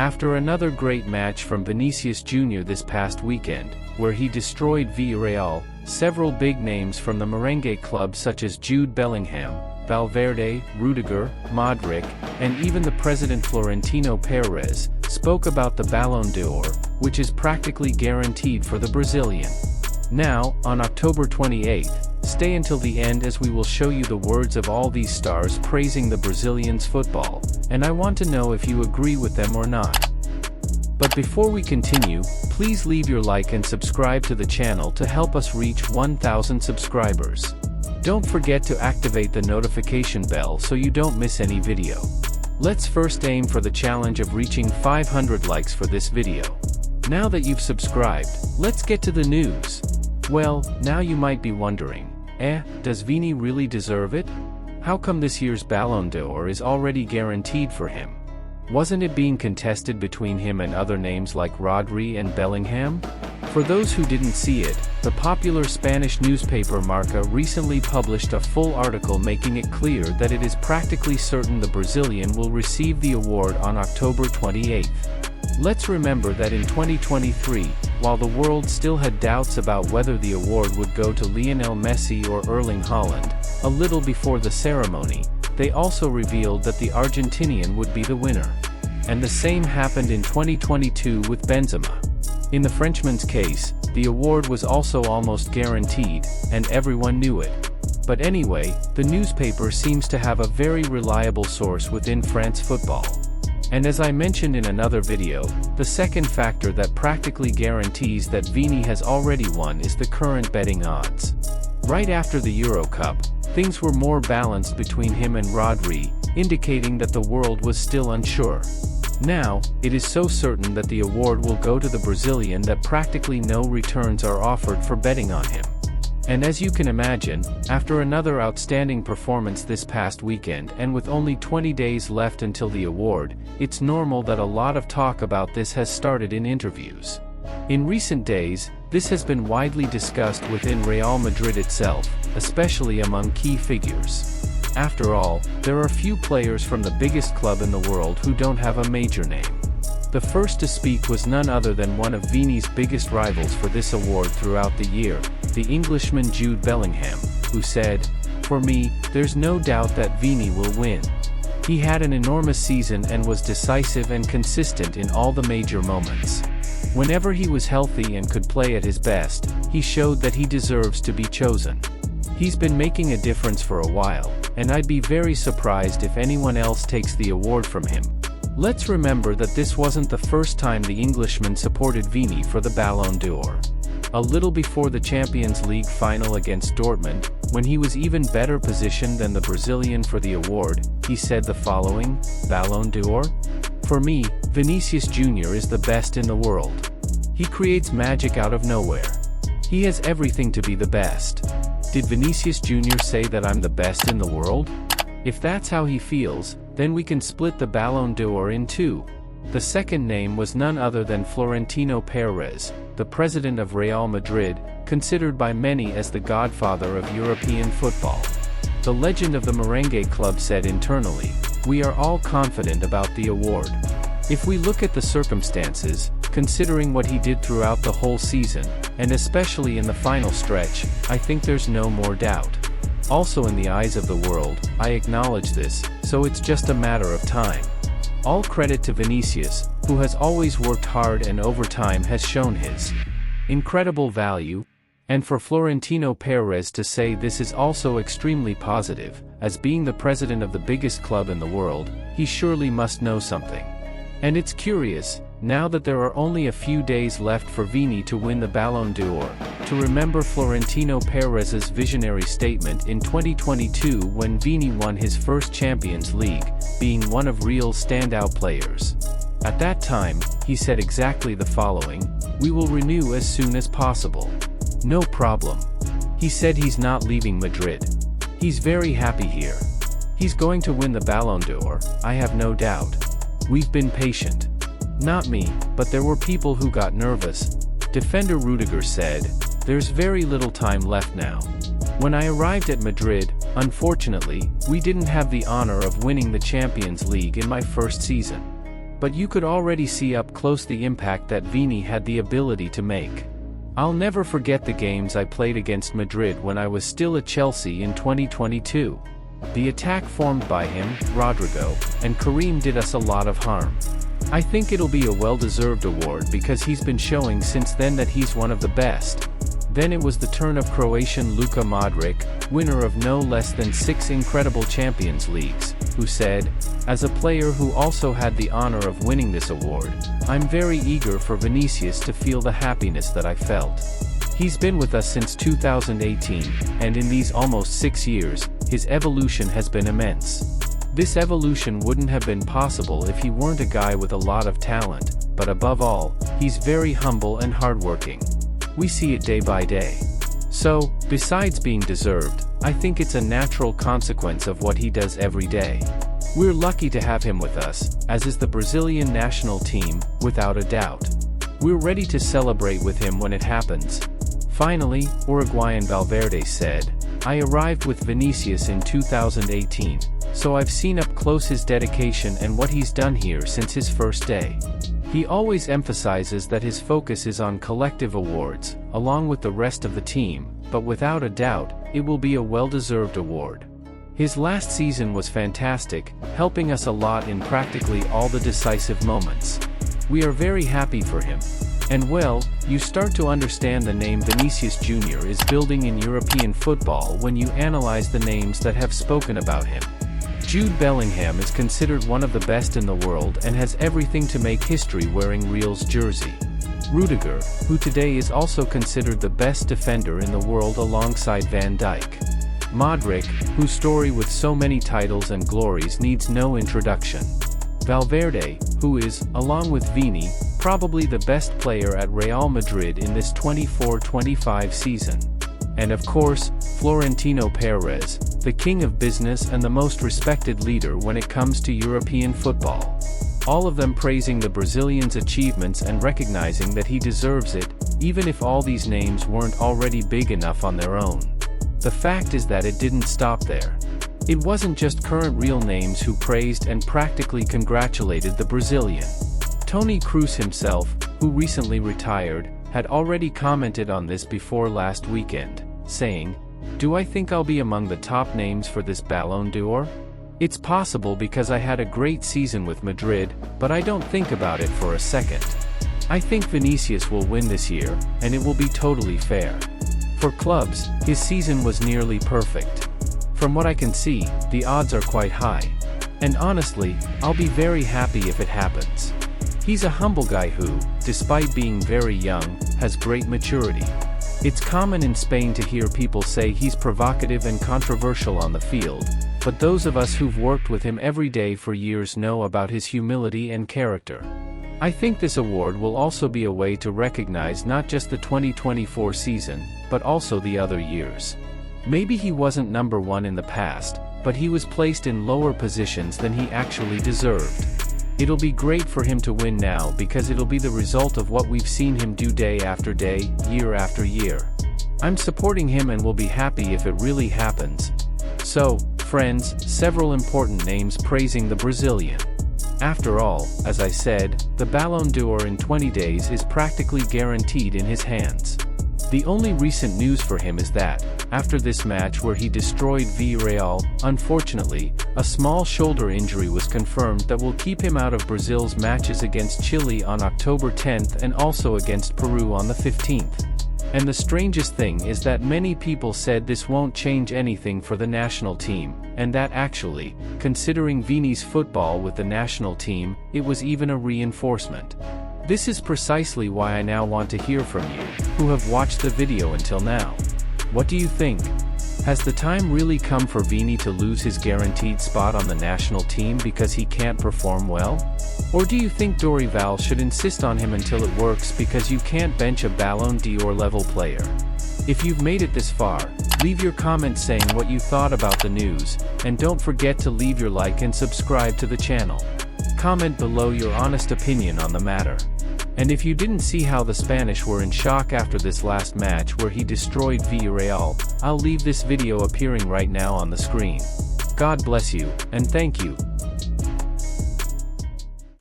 After another great match from Vinicius Jr. this past weekend, where he destroyed Villarreal, several big names from the merengue club such as Jude Bellingham, Valverde, Rudiger, Modric, and even the president Florentino Perez, spoke about the Ballon d'Or, which is practically guaranteed for the Brazilian. Now, on October 28th, stay until the end as we will show you the words of all these stars praising the Brazilians' football, and I want to know if you agree with them or not. But before we continue, please leave your like and subscribe to the channel to help us reach 1,000 subscribers. Don't forget to activate the notification bell so you don't miss any video. Let's first aim for the challenge of reaching 500 likes for this video. Now that you've subscribed, let's get to the news. Well, now you might be wondering, does Vini really deserve it? How come this year's Ballon d'Or is already guaranteed for him? Wasn't it being contested between him and other names like Rodri and Bellingham? For those who didn't see it, the popular Spanish newspaper Marca recently published a full article making it clear that it is practically certain the Brazilian will receive the award on October 28th. Let's remember that in 2023, while the world still had doubts about whether the award would go to Lionel Messi or Erling Haaland, a little before the ceremony, they also revealed that the Argentinian would be the winner. And the same happened in 2022 with Benzema. In the Frenchman's case, the award was also almost guaranteed, and everyone knew it. But anyway, the newspaper seems to have a very reliable source within France football. And as I mentioned in another video, the second factor that practically guarantees that Vini has already won is the current betting odds. Right after the Euro Cup, things were more balanced between him and Rodri, indicating that the world was still unsure. Now, it is so certain that the award will go to the Brazilian that practically no returns are offered for betting on him. And as you can imagine, after another outstanding performance this past weekend and with only 20 days left until the award, it's normal that a lot of talk about this has started in interviews. In recent days, this has been widely discussed within Real Madrid itself, especially among key figures. After all, there are few players from the biggest club in the world who don't have a major name. The first to speak was none other than one of Vini's biggest rivals for this award throughout the year, the Englishman Jude Bellingham, who said, "For me, there's no doubt that Vini will win. He had an enormous season and was decisive and consistent in all the major moments. Whenever he was healthy and could play at his best, he showed that he deserves to be chosen. He's been making a difference for a while, and I'd be very surprised if anyone else takes the award from him." Let's remember that this wasn't the first time the Englishman supported Vini for the Ballon d'Or. A little before the Champions League final against Dortmund, when he was even better positioned than the Brazilian for the award, he said the following: "Ballon d'Or? For me, Vinicius Jr. is the best in the world. He creates magic out of nowhere. He has everything to be the best." Did Vinicius Jr. say that I'm the best in the world? If that's how he feels, then we can split the Ballon d'Or in two. The second name was none other than Florentino Perez, the president of Real Madrid, considered by many as the godfather of European football. The legend of the merengue club said internally, "We are all confident about the award. If we look at the circumstances, considering what he did throughout the whole season, and especially in the final stretch, I think there's no more doubt. Also in the eyes of the world, I acknowledge this, so it's just a matter of time." All credit to Vinicius, who has always worked hard and over time has shown his incredible value, and for Florentino Perez to say this is also extremely positive, as being the president of the biggest club in the world, he surely must know something. And it's curious, now that there are only a few days left for Vini to win the Ballon d'Or, to remember Florentino Perez's visionary statement in 2022 when Vini won his first Champions League, being one of Real's standout players. At that time, he said exactly the following: "We will renew as soon as possible. No problem." He said he's not leaving Madrid. He's very happy here. He's going to win the Ballon d'Or, I have no doubt. We've been patient. Not me, but there were people who got nervous. Defender Rudiger said, "There's very little time left now. When I arrived at Madrid, unfortunately, we didn't have the honor of winning the Champions League in my first season. but you could already see up close the impact that Vini had the ability to make. I'll never forget the games I played against Madrid when I was still at Chelsea in 2022. The attack formed by him, Rodrigo, and Karim did us a lot of harm. I think it'll be a well-deserved award because he's been showing since then that he's one of the best. Then it was the turn of Croatian Luka Modric, winner of no less than 6 incredible Champions Leagues, who said, "As a player who also had the honor of winning this award, I'm very eager for Vinicius to feel the happiness that I felt. He's been with us since 2018, and in these almost 6 years, his evolution has been immense. This evolution wouldn't have been possible if he weren't a guy with a lot of talent, but above all, he's very humble and hardworking. We see it day by day. So, besides being deserved, I think it's a natural consequence of what he does every day. We're lucky to have him with us, as is the Brazilian national team, without a doubt. We're ready to celebrate with him when it happens." Finally, Uruguayan Valverde said, "I arrived with Vinicius in 2018, so I've seen up close his dedication and what he's done here since his first day. He always emphasizes that his focus is on collective awards, along with the rest of the team, but without a doubt, it will be a well-deserved award. His last season was fantastic, helping us a lot in practically all the decisive moments. We are very happy for him. And well, you start to understand the name Vinicius Jr. is building in European football when you analyze the names that have spoken about him. Jude Bellingham is considered one of the best in the world and has everything to make history wearing Real's jersey. Rudiger, who today is also considered the best defender in the world alongside Van Dijk. Modric, whose story with so many titles and glories needs no introduction. Valverde, who is, along with Vini, probably the best player at Real Madrid in this 24-25 season. And of course, Florentino Perez, the king of business and the most respected leader when it comes to European football. All of them praising the Brazilian's achievements and recognizing that he deserves it, even if all these names weren't already big enough on their own. The fact is that it didn't stop there. It wasn't just current Real names who praised and practically congratulated the Brazilian. Toni Kroos himself, who recently retired, had already commented on this before last weekend, saying, "Do I think I'll be among the top names for this Ballon d'Or? It's possible because I had a great season with Madrid, but I don't think about it for a second. I think Vinicius will win this year, and it will be totally fair. For clubs, his season was nearly perfect. From what I can see, the odds are quite high. And honestly, I'll be very happy if it happens. He's a humble guy who, despite being very young, has great maturity. It's common in Spain to hear people say he's provocative and controversial on the field, but those of us who've worked with him every day for years know about his humility and character. I think this award will also be a way to recognize not just the 2024 season, but also the other years. Maybe he wasn't number one in the past, but he was placed in lower positions than he actually deserved. It'll be great for him to win now because it'll be the result of what we've seen him do day after day, year after year. I'm supporting him and will be happy if it really happens." So, friends, several important names praising the Brazilian. After all, as I said, the Ballon d'Or in 20 days is practically guaranteed in his hands. The only recent news for him is that, after this match where he destroyed Villarreal, unfortunately, a small shoulder injury was confirmed that will keep him out of Brazil's matches against Chile on October 10th and also against Peru on the 15th. And the strangest thing is that many people said this won't change anything for the national team, and that actually, considering Vini's football with the national team, it was even a reinforcement. This is precisely why I now want to hear from you, who have watched the video until now. What do you think? Has the time really come for Vini to lose his guaranteed spot on the national team because he can't perform well? Or do you think Dorival should insist on him until it works because you can't bench a Ballon d'Or level player? If you've made it this far, leave your comment saying what you thought about the news, and don't forget to leave your like and subscribe to the channel. Comment below your honest opinion on the matter. And if you didn't see how the Spanish were in shock after this last match where he destroyed Villarreal, I'll leave this video appearing right now on the screen. God bless you, and thank you.